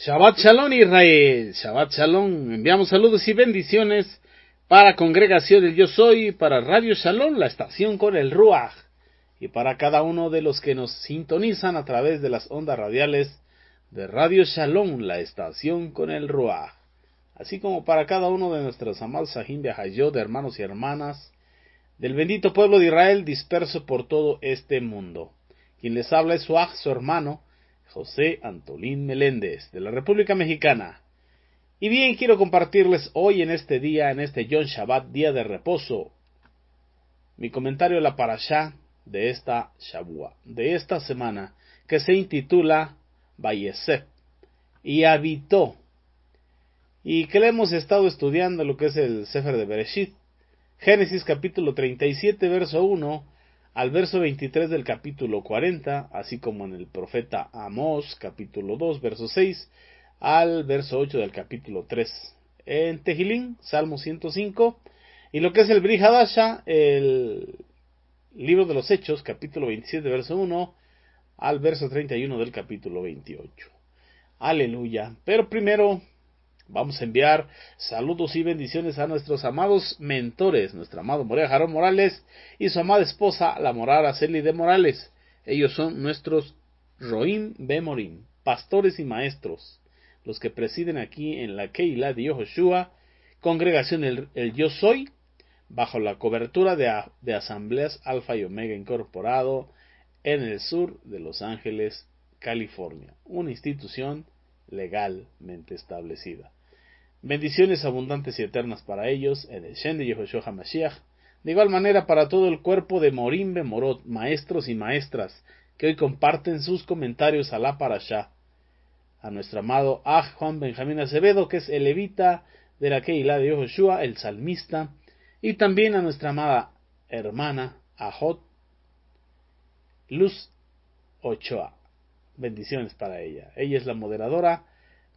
Shabbat Shalom Israel, Shabbat Shalom. Enviamos saludos y bendiciones para Congregación del Yo Soy, para Radio Shalom, la estación con el Ruach, y para cada uno de los que nos sintonizan a través de las ondas radiales de Radio Shalom, la estación con el Ruach, así como para cada uno de nuestros amados Sahim Behayot, de hermanos y hermanas del bendito pueblo de Israel disperso por todo este mundo. Quien les habla es su hermano José Antolín Meléndez, de la República Mexicana. Y bien, quiero compartirles hoy en este día, en este Yom Shabbat, día de reposo, mi comentario a la parashá de esta Shavua, de esta semana, que se intitula Vayesef, y habitó, y que le hemos estado estudiando lo que es el Sefer de Bereshit, Génesis capítulo 37, verso 1, al verso 23 del capítulo 40, así como en el profeta Amós, capítulo 2, verso 6, al verso 8 del capítulo 3. En Tehilín, Salmo 105, y lo que es el Brit Hadasha, el libro de los Hechos, capítulo 27, verso 1, al verso 31 del capítulo 28. Aleluya. Pero primero vamos a enviar saludos y bendiciones a nuestros amados mentores, nuestro amado Morea Jarón Morales y su amada esposa, la Morara Araceli de Morales. Ellos son nuestros Roim Bemorim, pastores y maestros, los que presiden aquí en la Keilah de Yehoshua, congregación el Yo Soy, bajo la cobertura de Asambleas Alfa y Omega Incorporado, en el sur de Los Ángeles, California, una institución legalmente establecida. Bendiciones abundantes y eternas para ellos en el Shen de Yehoshua HaMashiach. De igual manera para todo el cuerpo de Morim Bemorot, maestros y maestras, que hoy comparten sus comentarios a la parashá. A nuestro amado Juan Benjamín Acevedo, que es el levita de la Keilah de Yehoshua, el salmista. Y también a nuestra amada hermana Ajot Luz Ochoa. Bendiciones para ella. Ella es la moderadora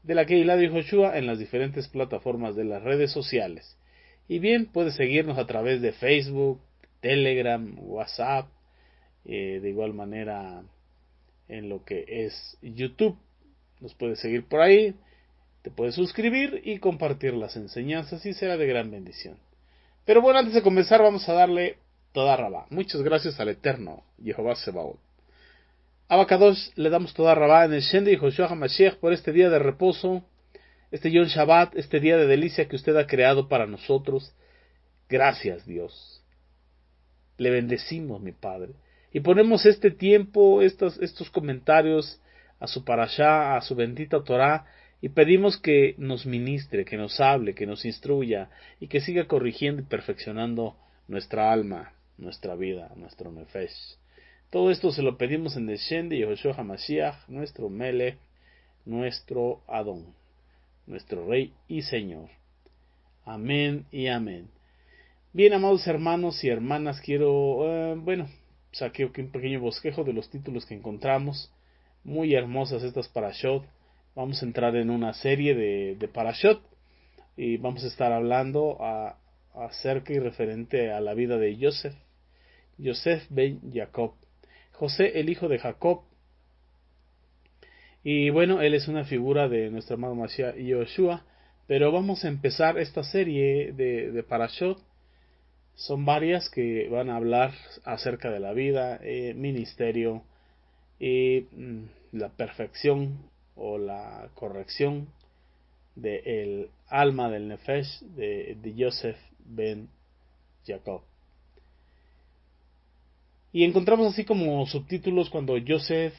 de la Keilah de Yehoshua en las diferentes plataformas de las redes sociales. Y bien, puede seguirnos a través de Facebook, Telegram, WhatsApp, de igual manera en lo que es YouTube. Nos puedes seguir por ahí, te puedes suscribir y compartir las enseñanzas y será de gran bendición. Pero bueno, antes de comenzar vamos a darle toda rabá. Muchas gracias al Eterno, Jehová Sebaot. Abacadosh, le damos toda rabá en el Shen de Yehoshua HaMashiach por este día de reposo, este Yom Shabbat, este día de delicia que usted ha creado para nosotros. Gracias, Dios. Le bendecimos, mi Padre. Y ponemos este tiempo, estos comentarios a su parashá, a su bendita Torah, y pedimos que nos ministre, que nos hable, que nos instruya, y que siga corrigiendo y perfeccionando nuestra alma, nuestra vida, nuestro nefesh. Todo esto se lo pedimos en el Shen de Yehoshua HaMashiach, nuestro Melech, nuestro Adón, nuestro Rey y Señor. Amén y amén. Bien, amados hermanos y hermanas, quiero, saqué aquí un pequeño bosquejo de los títulos que encontramos. Muy hermosas estas parashot. Vamos a entrar en una serie de parashot y vamos a estar hablando acerca y referente a la vida de Yosef ben Jacob, José, el hijo de Jacob. Y bueno, él es una figura de nuestro amado Mashiach Yehoshua. Pero vamos a empezar esta serie de parashot. Son varias que van a hablar acerca de la vida, ministerio y la perfección o la corrección del alma del nefesh de Yosef ben Jacob. Y encontramos así como subtítulos cuando Yosef,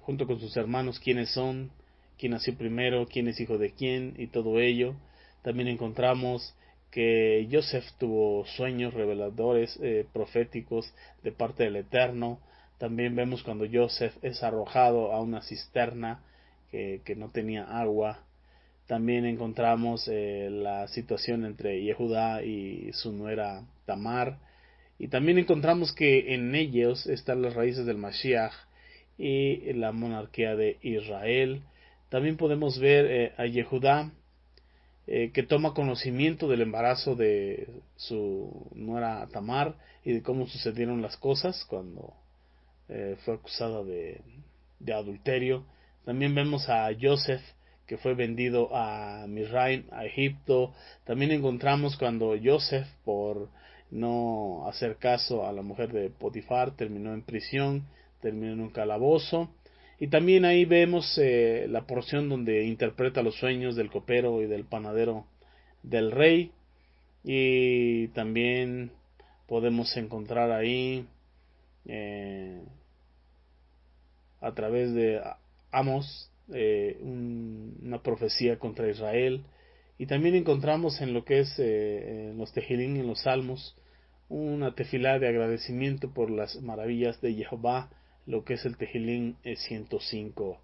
junto con sus hermanos, quiénes son, quién nació primero, quién es hijo de quién y todo ello. También encontramos que Yosef tuvo sueños reveladores, proféticos de parte del Eterno. También vemos cuando Yosef es arrojado a una cisterna que no tenía agua. También encontramos la situación entre Yehudá y su nuera Tamar. Y también encontramos que en ellos están las raíces del Mashiach y la monarquía de Israel. También podemos ver a Yehudá que toma conocimiento del embarazo de su nuera Tamar y de cómo sucedieron las cosas cuando fue acusada de adulterio. También vemos a Joseph, que fue vendido a Misraim, a Egipto. También encontramos cuando Joseph, por no hacer caso a la mujer de Potifar, terminó en prisión, terminó en un calabozo. Y también ahí vemos la porción donde interpreta los sueños del copero y del panadero del rey. Y también podemos encontrar ahí a través de Amos una profecía contra Israel. Y también encontramos en lo que es en los Tejilín, en los Salmos, una tefilá de agradecimiento por las maravillas de Jehová, lo que es el Tejilín 105.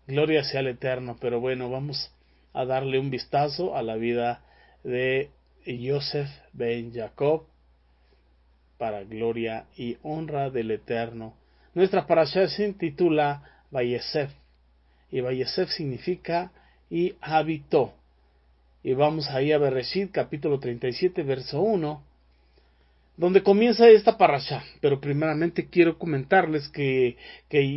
Gloria sea al Eterno. Pero bueno, vamos a darle un vistazo a la vida de Yosef ben Jacob, para gloria y honra del Eterno. Nuestra parashá se titula Vayesef, y Vayesef significa y habitó. Y vamos ahí a Bereshit, capítulo 37, verso 1, donde comienza esta parashá. Pero primeramente quiero comentarles que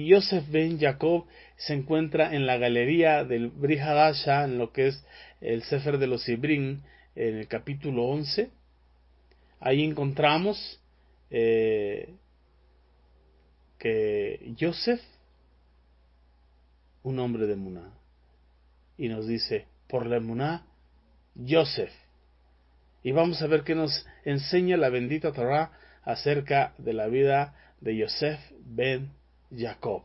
Yosef ben Jacob se encuentra en la galería del Bri Hadasha, en lo que es el Sefer de los Ibrim, en el capítulo 11. Ahí encontramos que Yosef, un hombre de Emuná, y nos dice, por la Emuná, Yosef. Y vamos a ver qué nos enseña la bendita Torah acerca de la vida de Yosef ben Jacob.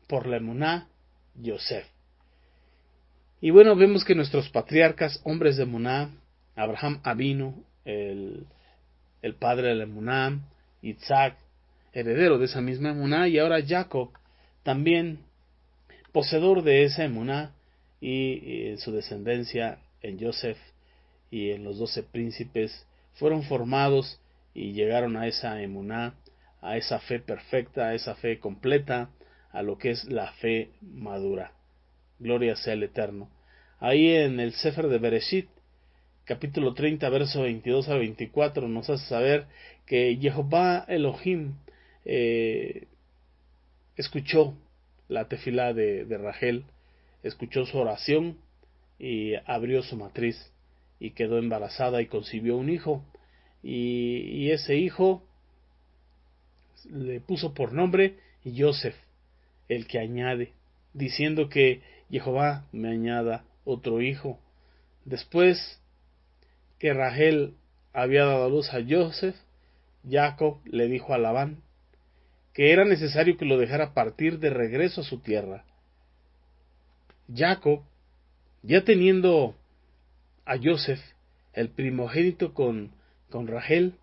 Por la Emuná, Yosef. Y bueno, vemos que nuestros patriarcas, hombres de Emuná, Abraham Avinu, el padre de la Emuná, Isaac, heredero de esa misma Emuná, y ahora Jacob, también poseedor de esa Emuná, y en su descendencia, en Yosef y en los 12 príncipes, fueron formados y llegaron a esa Emuná, a esa fe perfecta, a esa fe completa, a lo que es la fe madura. Gloria sea el Eterno. Ahí en el Sefer de Bereshit, capítulo 30, verso 22 a 24, nos hace saber que Jehová Elohim escuchó la tefilá de Rachel, escuchó su oración y abrió su matriz y quedó embarazada y concibió un hijo. Y ese hijo le puso por nombre Yosef, el que añade, diciendo que Jehová me añada otro hijo. Después que Rachel había dado a luz a Yosef, Jacob le dijo a Labán que era necesario que lo dejara partir de regreso a su tierra. Jacob, ya teniendo a Yosef, el primogénito con Rachel,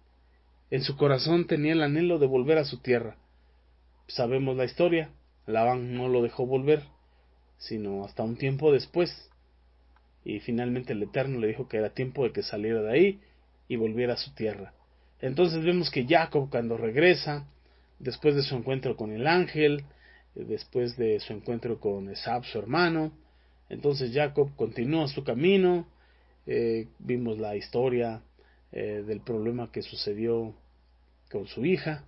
en su corazón tenía el anhelo de volver a su tierra. Sabemos la historia, Labán no lo dejó volver, sino hasta un tiempo después. Y finalmente el Eterno le dijo que era tiempo de que saliera de ahí y volviera a su tierra. Entonces vemos que Jacob, cuando regresa, después de su encuentro con el ángel, después de su encuentro con Esab, su hermano, entonces Jacob continúa su camino. Vimos la historia del problema que sucedió con su hija,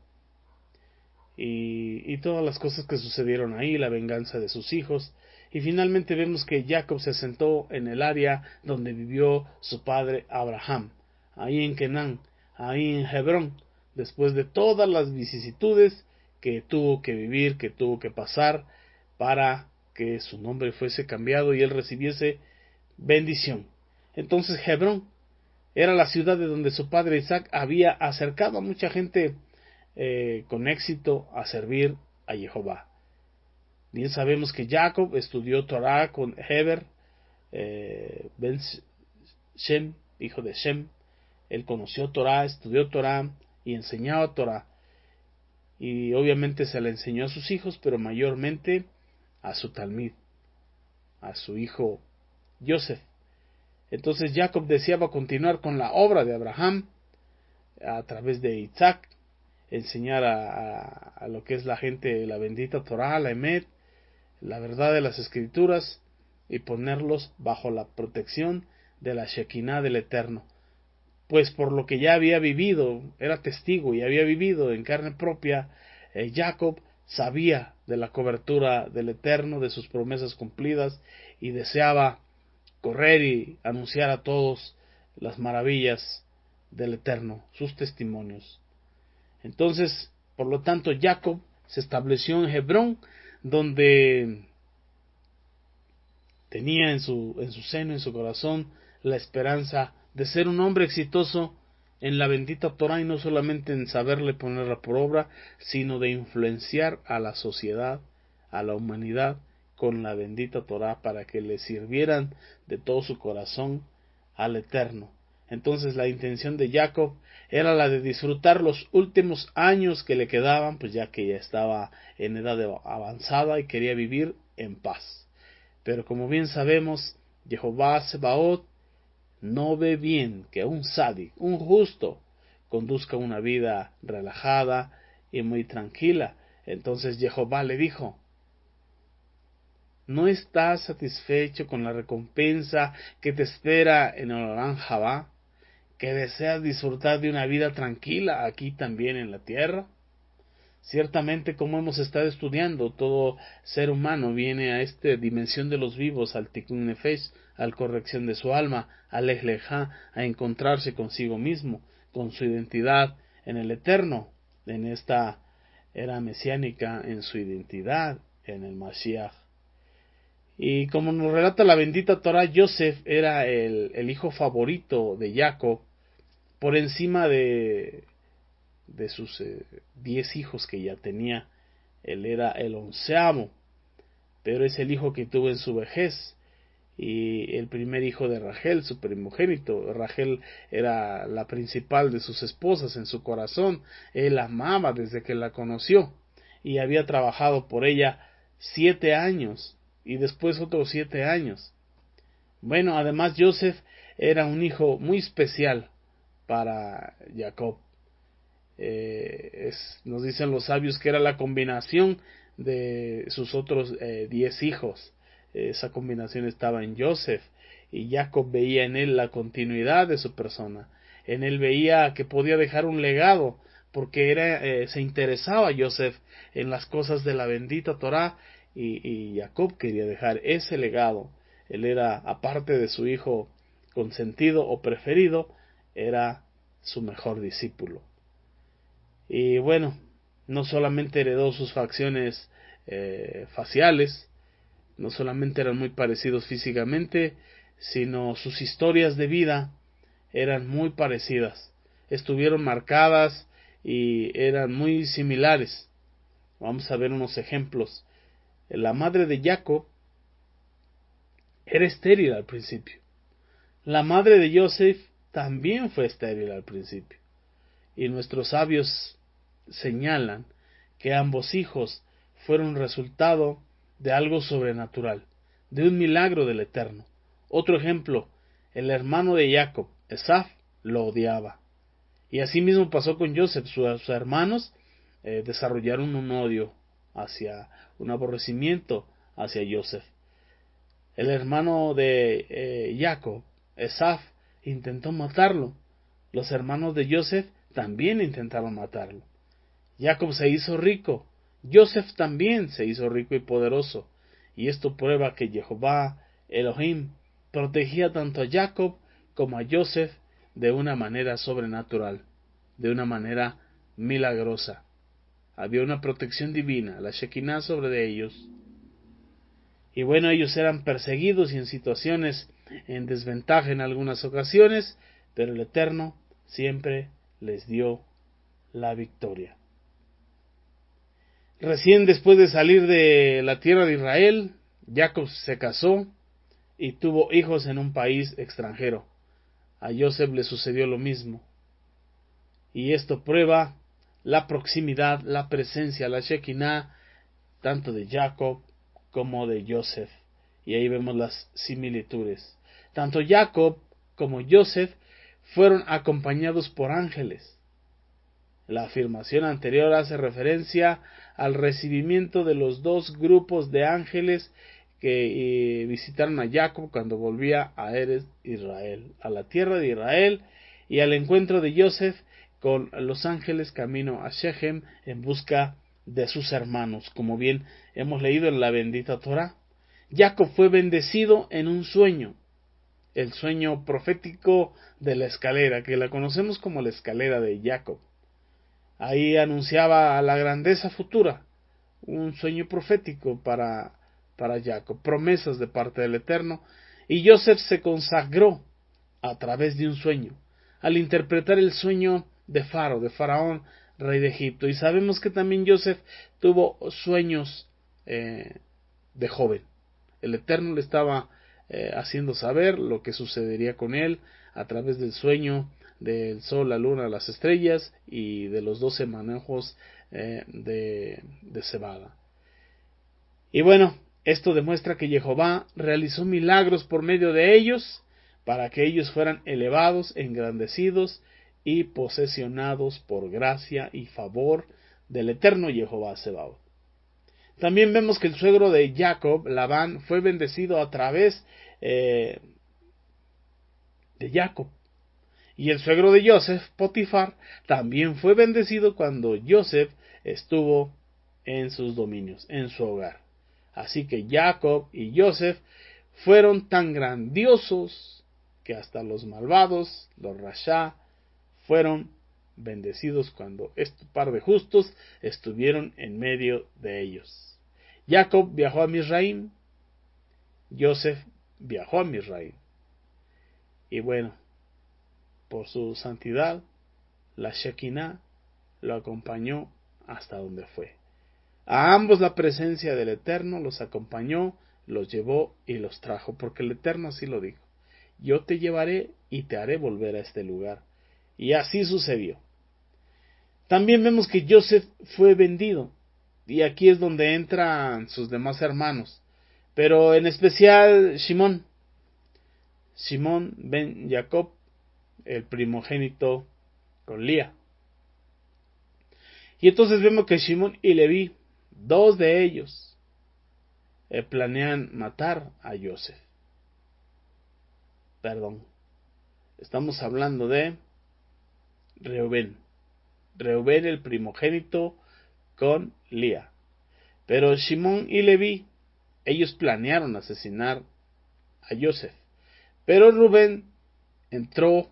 y todas las cosas que sucedieron ahí, la venganza de sus hijos. Y finalmente vemos que Jacob se asentó en el área donde vivió su padre Abraham, ahí en Canaán, ahí en Hebrón, después de todas las vicisitudes que tuvo que vivir, que tuvo que pasar, para que su nombre fuese cambiado y él recibiese bendición. Entonces Hebrón era la ciudad de donde su padre Isaac había acercado a mucha gente con éxito a servir a Jehová. Bien sabemos que Jacob estudió Torah con Heber, ben Shem, hijo de Shem. Él conoció Torah, estudió Torah y enseñaba Torah. Y obviamente se la enseñó a sus hijos, pero mayormente a su talmid, a su hijo Yosef. Entonces Jacob deseaba continuar con la obra de Abraham a través de Isaac, enseñar a lo que es la gente la bendita Torah, la Emet, la verdad de las Escrituras, y ponerlos bajo la protección de la Shekinah del Eterno. Pues por lo que ya había vivido, era testigo y había vivido en carne propia, Jacob, sabía de la cobertura del Eterno, de sus promesas cumplidas, y deseaba correr y anunciar a todos las maravillas del Eterno, sus testimonios. Entonces, por lo tanto, Jacob se estableció en Hebrón, donde tenía en su seno, en su corazón, la esperanza de ser un hombre exitoso en la bendita Torah, y no solamente en saberle ponerla por obra, sino de influenciar a la sociedad, a la humanidad, con la bendita Torah, para que le sirvieran de todo su corazón al Eterno. Entonces la intención de Jacob era la de disfrutar los últimos años que le quedaban, pues ya que ya estaba en edad avanzada y quería vivir en paz. Pero como bien sabemos, Jehová Sebaot no ve bien que un sádic, un justo, conduzca una vida relajada y muy tranquila. Entonces Jehová le dijo: ¿no estás satisfecho con la recompensa que te espera en el Olam Jabá, que deseas disfrutar de una vida tranquila aquí también en la tierra? Ciertamente, como hemos estado estudiando, todo ser humano viene a esta dimensión de los vivos, al Tikkun Nefesh, a la corrección de su alma, al Lech Lechá, a encontrarse consigo mismo, con su identidad en el Eterno, en esta era mesiánica, en su identidad en el Mashiach. Y como nos relata la bendita Torah, Yosef era el hijo favorito de Jacob, por encima de sus 10 hijos que ya tenía. Él era el 11º, pero es el hijo que tuvo en su vejez, y el primer hijo de Rachel, su primogénito. Rachel era la principal de sus esposas en su corazón. Él la amaba desde que la conoció, y había trabajado por ella 7 años, y después otros 7 años. Bueno, además Joseph era un hijo muy especial para Jacob. Nos dicen los sabios que era la combinación de sus otros 10 hijos. Esa combinación estaba en Joseph, y Jacob veía en él la continuidad de su persona. En él veía que podía dejar un legado, porque se interesaba Joseph en las cosas de la bendita Torah, y Jacob quería dejar ese legado. Él era, aparte de su hijo consentido o preferido, era su mejor discípulo. Y bueno, no solamente heredó sus facciones faciales, no solamente eran muy parecidos físicamente, sino sus historias de vida eran muy parecidas, estuvieron marcadas y eran muy similares. Vamos a ver unos ejemplos. La madre de Jacob era estéril al principio. La madre de Joseph también fue estéril al principio. Y nuestros sabios señalan que ambos hijos fueron resultado de algo sobrenatural, de un milagro del Eterno. Otro ejemplo, el hermano de Jacob, Esaf, lo odiaba. Y así mismo pasó con Joseph. Sus hermanos desarrollaron un odio un aborrecimiento hacia Joseph. El hermano de Jacob, Esaf, intentó matarlo. Los hermanos de Joseph también intentaron matarlo. Jacob se hizo rico, Joseph también se hizo rico y poderoso, y esto prueba que Jehová Elohim protegía tanto a Jacob como a Joseph de una manera sobrenatural, de una manera milagrosa. Había una protección divina, la Shekinah sobre ellos. Y bueno, ellos eran perseguidos y en situaciones en desventaja en algunas ocasiones, pero el Eterno siempre les dio la victoria. Recién después de salir de la tierra de Israel, Jacob se casó y tuvo hijos en un país extranjero. A Joseph le sucedió lo mismo. Y esto prueba la proximidad, la presencia, la Shekinah, tanto de Jacob como de Joseph. Y ahí vemos las similitudes. Tanto Jacob como Joseph fueron acompañados por ángeles. La afirmación anterior hace referencia al recibimiento de los dos grupos de ángeles que visitaron a Jacob cuando volvía a Eretz Israel, a la tierra de Israel, y al encuentro de Joseph con los ángeles camino a Shechem en busca de sus hermanos, como bien hemos leído en la bendita Torá. Jacob fue bendecido en un sueño, el sueño profético de la escalera, que la conocemos como la escalera de Jacob. Ahí anunciaba la grandeza futura, un sueño profético para Jacob, promesas de parte del Eterno, y Joseph se consagró a través de un sueño, al interpretar el sueño de Faraón, rey de Egipto. Y sabemos que también Joseph tuvo sueños de joven. El Eterno le estaba haciendo saber lo que sucedería con él a través del sueño del sol, la luna, las estrellas y de los 12 manejos de cebada. Y bueno, esto demuestra que Jehová realizó milagros por medio de ellos para que ellos fueran elevados, engrandecidos y posesionados por gracia y favor del eterno Jehová Sebaot. También vemos que el suegro de Jacob, Labán, fue bendecido a través de Jacob. Y el suegro de Joseph, Potifar, también fue bendecido cuando Joseph estuvo en sus dominios, en su hogar. Así que Jacob y Joseph fueron tan grandiosos que hasta los malvados, los rasha, fueron bendecidos cuando este par de justos estuvieron en medio de ellos. Jacob viajó a Misraim, Joseph viajó a Misraim. Y bueno, por su santidad, la Shekinah lo acompañó hasta donde fue. A ambos la presencia del Eterno los acompañó, los llevó y los trajo, porque el Eterno así lo dijo: yo te llevaré y te haré volver a este lugar. Y así sucedió. También vemos que Joseph fue vendido, y aquí es donde entran sus demás hermanos, pero en especial Shimón ben Jacob, el primogénito con Lía. Y entonces vemos que Shimón y Leví, dos de ellos, planean matar a Joseph. Estamos hablando de Reubén, el primogénito con Lía. Pero Shimón y Leví, ellos planearon asesinar a Joseph. Pero Rubén entró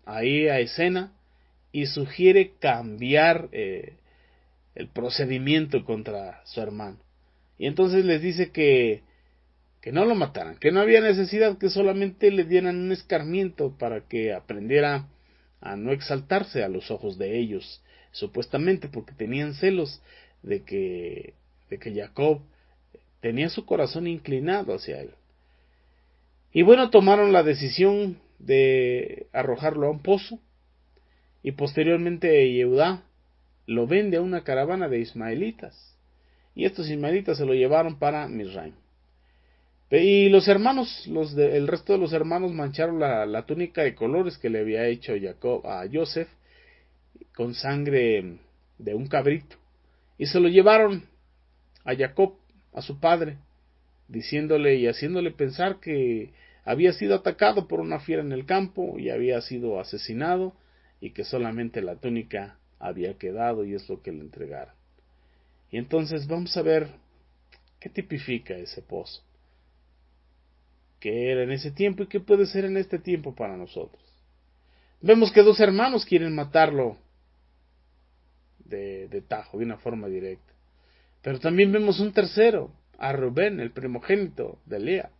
ahí a escena y sugiere cambiar el procedimiento contra su hermano. Y entonces les dice que no lo mataran, que no había necesidad, que solamente le dieran un escarmiento para que aprendiera a no exaltarse a los ojos de ellos, supuestamente porque tenían celos de que Jacob tenía su corazón inclinado hacia él. Y bueno, tomaron la decisión de arrojarlo a un pozo, y posteriormente Yehudá lo vende a una caravana de ismaelitas, y estos ismaelitas se lo llevaron para Misraim. Y los hermanos, el resto de los hermanos mancharon la túnica de colores que le había hecho Jacob a Joseph con sangre de un cabrito, y se lo llevaron a Jacob, a su padre, diciéndole y haciéndole pensar que había sido atacado por una fiera en el campo y había sido asesinado, y que solamente la túnica había quedado, y es lo que le entregaron. Y entonces vamos a ver qué tipifica ese pozo, qué era en ese tiempo y qué puede ser en este tiempo para nosotros. Vemos que dos hermanos quieren matarlo de tajo, de una forma directa. Pero también vemos un tercero, a Rubén, el primogénito de Lea,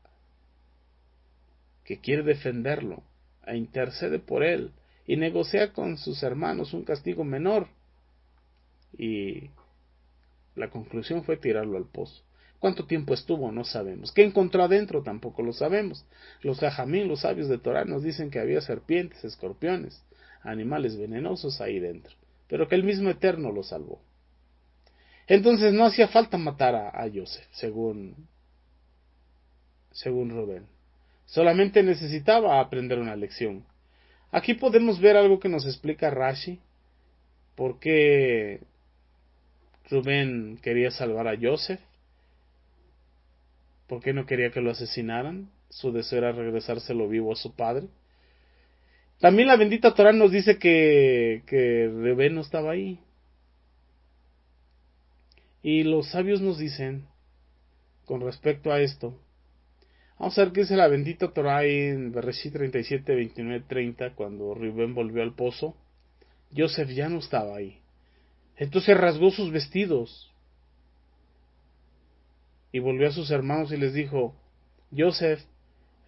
que quiere defenderlo e intercede por él y negocia con sus hermanos un castigo menor. Y la conclusión fue tirarlo al pozo. ¿Cuánto tiempo estuvo? No sabemos. ¿Qué encontró adentro? Tampoco lo sabemos. Los jajamín, los sabios de Torah, nos dicen que había serpientes, escorpiones, animales venenosos ahí dentro, pero que el mismo Eterno lo salvó. Entonces no hacía falta matar a Joseph, según Rubén. Solamente necesitaba aprender una lección. Aquí podemos ver algo que nos explica Rashi, por qué Rubén quería salvar a Joseph, por qué no quería que lo asesinaran. Su deseo era regresárselo vivo a su padre. También la bendita Torah nos dice que Rubén no estaba ahí. Y los sabios nos dicen, con respecto a esto, vamos a ver qué dice la bendita Torah en Bereshit 37, 29, 30, cuando Rubén volvió al pozo. Yosef ya no estaba ahí. Entonces rasgó sus vestidos y volvió a sus hermanos y les dijo, Yosef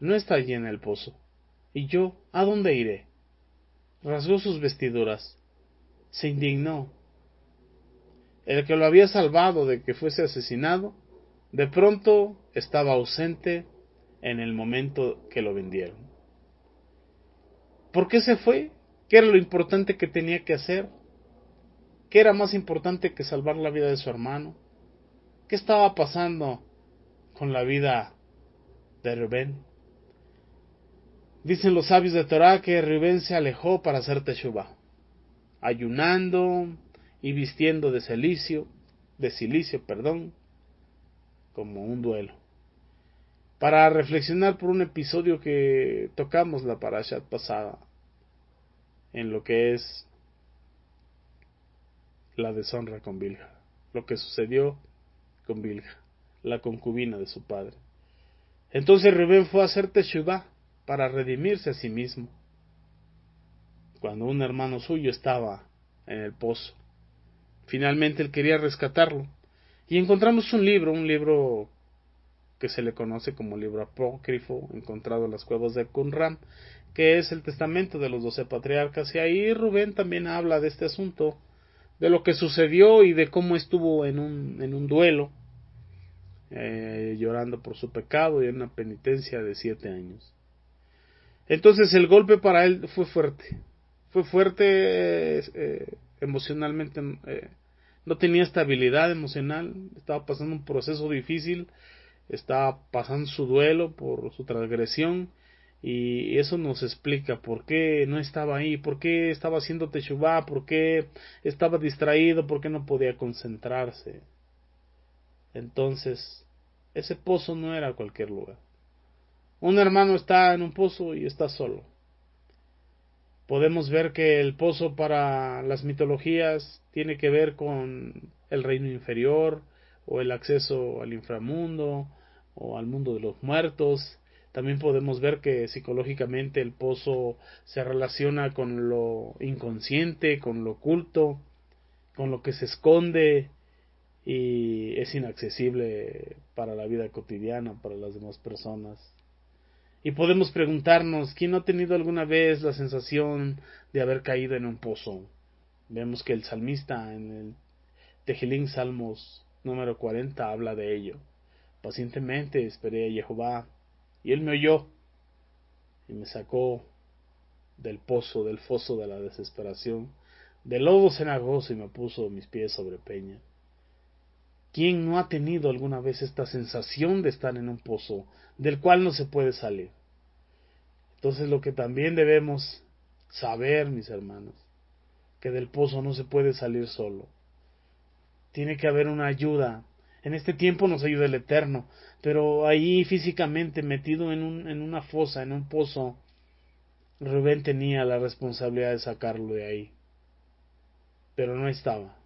no está allí en el pozo. ¿Y yo a dónde iré? Rasgó sus vestiduras. Se indignó. El que lo había salvado de que fuese asesinado, de pronto estaba ausente en el momento que lo vendieron. ¿Por qué se fue? ¿Qué era lo importante que tenía que hacer? ¿Qué era más importante que salvar la vida de su hermano? ¿Qué estaba pasando con la vida de Rubén? Dicen los sabios de Torah que Rubén se alejó para hacer teshuvah, ayunando y vistiendo de silicio, como un duelo, para reflexionar por un episodio que tocamos la parashat pasada, en lo que es la deshonra con Bilha, lo que sucedió con Bilha, la concubina de su padre. Entonces Rubén fue a hacer teshuvah para redimirse a sí mismo, cuando un hermano suyo estaba en el pozo. Finalmente él quería rescatarlo, y encontramos un libro que se le conoce como libro apócrifo, encontrado en las cuevas de Qumran, que es el testamento de los 12 patriarcas, y ahí Rubén también habla de este asunto, de lo que sucedió y de cómo estuvo en un duelo, llorando por su pecado y en una penitencia de 7 años. Entonces el golpe para él fue fuerte emocionalmente, no tenía estabilidad emocional, estaba pasando un proceso difícil, estaba pasando su duelo por su transgresión, y eso nos explica por qué no estaba ahí, por qué estaba haciendo teshuvah, por qué estaba distraído, por qué no podía concentrarse. Entonces, ese pozo no era cualquier lugar. Un hermano está en un pozo y está solo. Podemos ver que el pozo para las mitologías tiene que ver con el reino inferior, o el acceso al inframundo, o al mundo de los muertos. También podemos ver que psicológicamente el pozo se relaciona con lo inconsciente, con lo oculto, con lo que se esconde y es inaccesible para la vida cotidiana, para las demás personas. Y podemos preguntarnos, ¿quién no ha tenido alguna vez la sensación de haber caído en un pozo? Vemos que el salmista en el Tejilín Salmos número 40 habla de ello. Pacientemente esperé a Jehová, y él me oyó y me sacó del pozo, del foso de la desesperación, del lodo cenagoso, y me puso mis pies sobre peña. ¿Quién no ha tenido alguna vez esta sensación de estar en un pozo del cual no se puede salir? Entonces lo que también debemos saber, mis hermanos, que del pozo no se puede salir solo. Tiene que haber una ayuda. En este tiempo nos ayuda el Eterno, pero ahí físicamente metido en una fosa, en un pozo, Rubén tenía la responsabilidad de sacarlo de ahí, pero no estaba.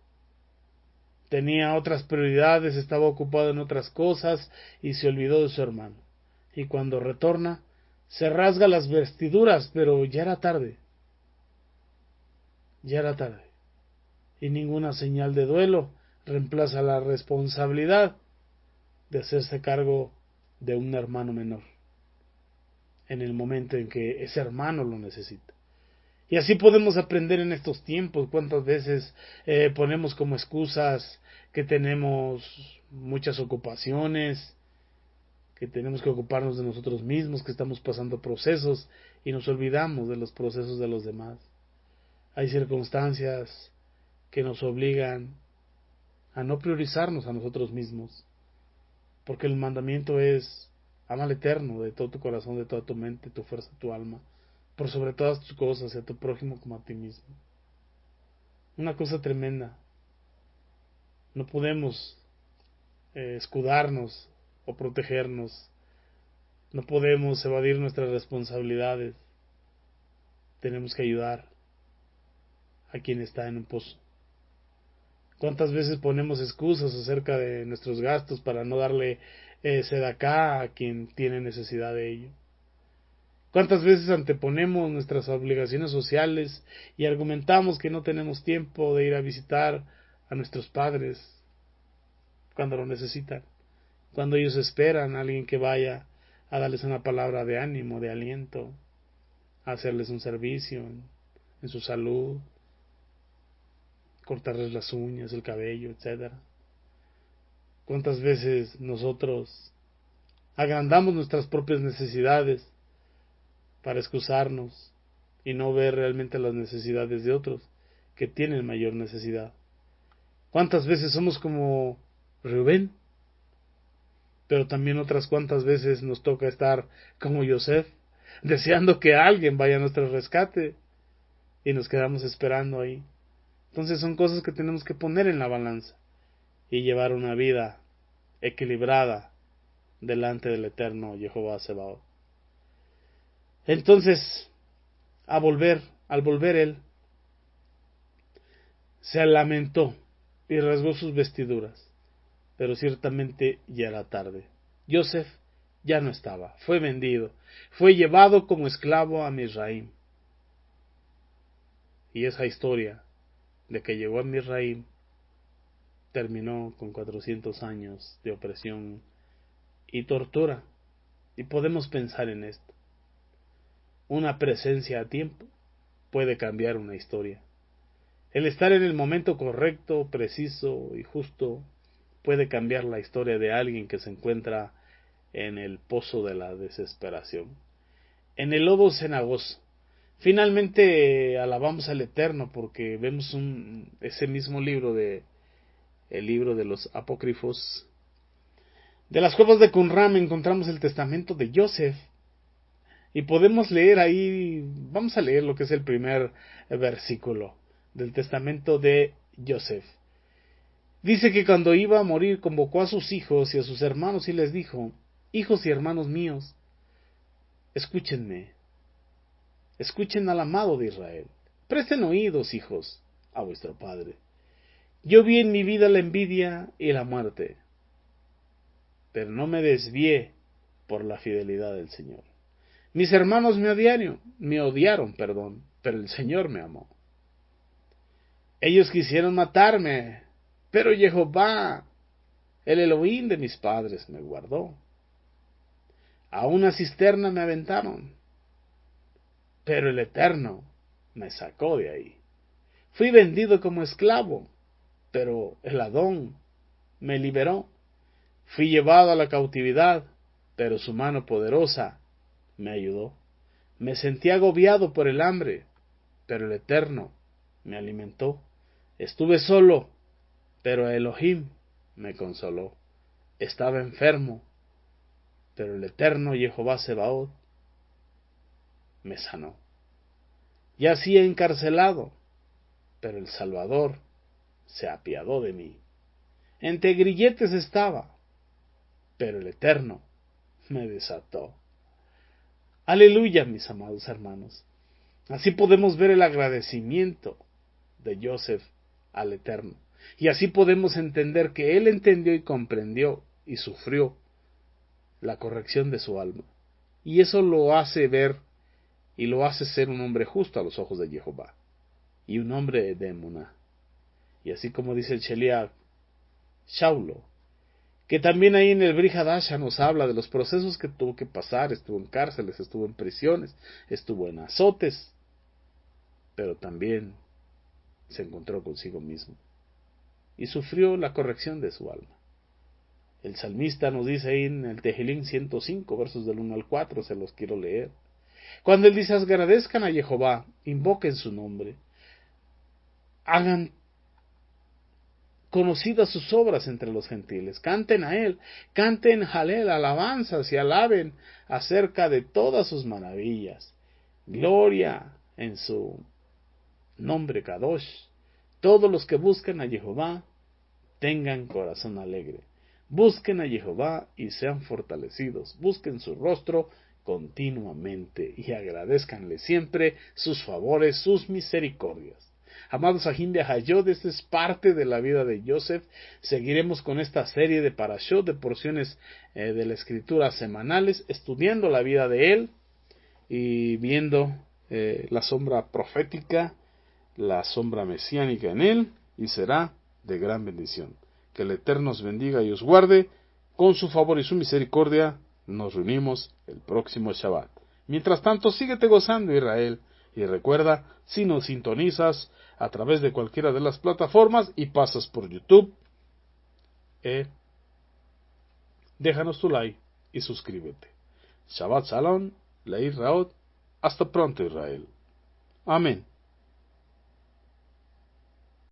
Tenía otras prioridades, estaba ocupado en otras cosas y se olvidó de su hermano. Y cuando retorna, se rasga las vestiduras, pero ya era tarde. Ya era tarde. Y ninguna señal de duelo reemplaza la responsabilidad de hacerse cargo de un hermano menor en el momento en que ese hermano lo necesita. Y así podemos aprender en estos tiempos. Cuántas veces ponemos como excusas que tenemos muchas ocupaciones, que tenemos que ocuparnos de nosotros mismos, que estamos pasando procesos y nos olvidamos de los procesos de los demás. Hay circunstancias que nos obligan a no priorizarnos a nosotros mismos, porque el mandamiento es: ama al Eterno de todo tu corazón, de toda tu mente, tu fuerza, tu alma, por sobre todas tus cosas, y a tu prójimo como a ti mismo. Una cosa tremenda. No podemos escudarnos o protegernos, no podemos evadir nuestras responsabilidades. Tenemos que ayudar a quien está en un pozo. ¿Cuántas veces ponemos excusas acerca de nuestros gastos para no darle sedacá a quien tiene necesidad de ello? ¿Cuántas veces anteponemos nuestras obligaciones sociales y argumentamos que no tenemos tiempo de ir a visitar a nuestros padres cuando lo necesitan, cuando ellos esperan a alguien que vaya a darles una palabra de ánimo, de aliento, a hacerles un servicio en su salud, cortarles las uñas, el cabello, etcétera? ¿Cuántas veces nosotros agrandamos nuestras propias necesidades para excusarnos y no ver realmente las necesidades de otros que tienen mayor necesidad? ¿Cuántas veces somos como Rubén? Pero también otras cuantas veces nos toca estar como Yosef, deseando que alguien vaya a nuestro rescate y nos quedamos esperando ahí. Entonces son cosas que tenemos que poner en la balanza y llevar una vida equilibrada delante del eterno Jehová Sebaot. Entonces, al volver él, se lamentó y rasgó sus vestiduras, pero ciertamente ya era tarde. Yosef ya no estaba, fue vendido, fue llevado como esclavo a Misraim. Y esa historia de que llegó a Misraim terminó con 400 años de opresión y tortura. Y podemos pensar en esto. Una presencia a tiempo puede cambiar una historia. El estar en el momento correcto, preciso y justo puede cambiar la historia de alguien que se encuentra en el pozo de la desesperación, en el lodo cenagoso. Finalmente alabamos al Eterno porque vemos ese mismo libro el libro de los apócrifos. De las cuevas de Qumran encontramos el testamento de Yosef y podemos leer ahí, vamos a leer lo que es el primer versículo del testamento de Yosef. Dice que cuando iba a morir convocó a sus hijos y a sus hermanos y les dijo: hijos y hermanos míos, escúchenme, escuchen al amado de Israel, presten oídos, hijos, a vuestro padre. Yo vi en mi vida la envidia y la muerte, pero no me desvié por la fidelidad del Señor. Mis hermanos me odiaron, pero el Señor me amó. Ellos quisieron matarme, pero Jehová, el Elohim de mis padres, me guardó. A una cisterna me aventaron, pero el Eterno me sacó de ahí. Fui vendido como esclavo, pero el Adón me liberó. Fui llevado a la cautividad, pero su mano poderosa me ayudó. Me sentí agobiado por el hambre, pero el Eterno me alimentó. Estuve solo, pero Elohim me consoló. Estaba enfermo, pero el Eterno Jehová Sebaot me sanó. Yacía encarcelado, pero el Salvador se apiadó de mí. Entre grilletes estaba, pero el Eterno me desató. Aleluya, mis amados hermanos. Así podemos ver el agradecimiento de Yosef al Eterno. Y así podemos entender que él entendió y comprendió y sufrió la corrección de su alma. Y eso lo hace ver y lo hace ser un hombre justo a los ojos de Jehová. Y un hombre de emuná. Y así como dice el Sheliach, Shaulo, que también ahí en el Brit Hadasha nos habla de los procesos que tuvo que pasar. Estuvo en cárceles, estuvo en prisiones, estuvo en azotes, pero también se encontró consigo mismo y sufrió la corrección de su alma. El salmista nos dice ahí en el Tehilín 105, versos del 1 al 4, se los quiero leer. Cuando él dice: agradezcan a Jehová, invoquen su nombre, hagan conocidas sus obras entre los gentiles, canten a él, canten Halel, alabanzas, y alaben acerca de todas sus maravillas. Gloria en su nombre Kadosh. Todos los que buscan a Jehová tengan corazón alegre. Busquen a Jehová y sean fortalecidos. Busquen su rostro continuamente y agradezcanle siempre sus favores, sus misericordias. Amados Ahin de Hayod, esta es parte de la vida de Yosef. Seguiremos con esta serie de parashot, de porciones de la escritura semanales, estudiando la vida de él y viendo la sombra profética, la sombra mesiánica en él, y será de gran bendición. Que el Eterno os bendiga y os guarde. Con su favor y su misericordia nos reunimos el próximo Shabbat. Mientras tanto, síguete gozando, Israel, y recuerda, si nos sintonizas a través de cualquiera de las plataformas y pasas por YouTube, déjanos tu like y suscríbete. Shabbat Shalom, Leir Raot, hasta pronto, Israel. Amén.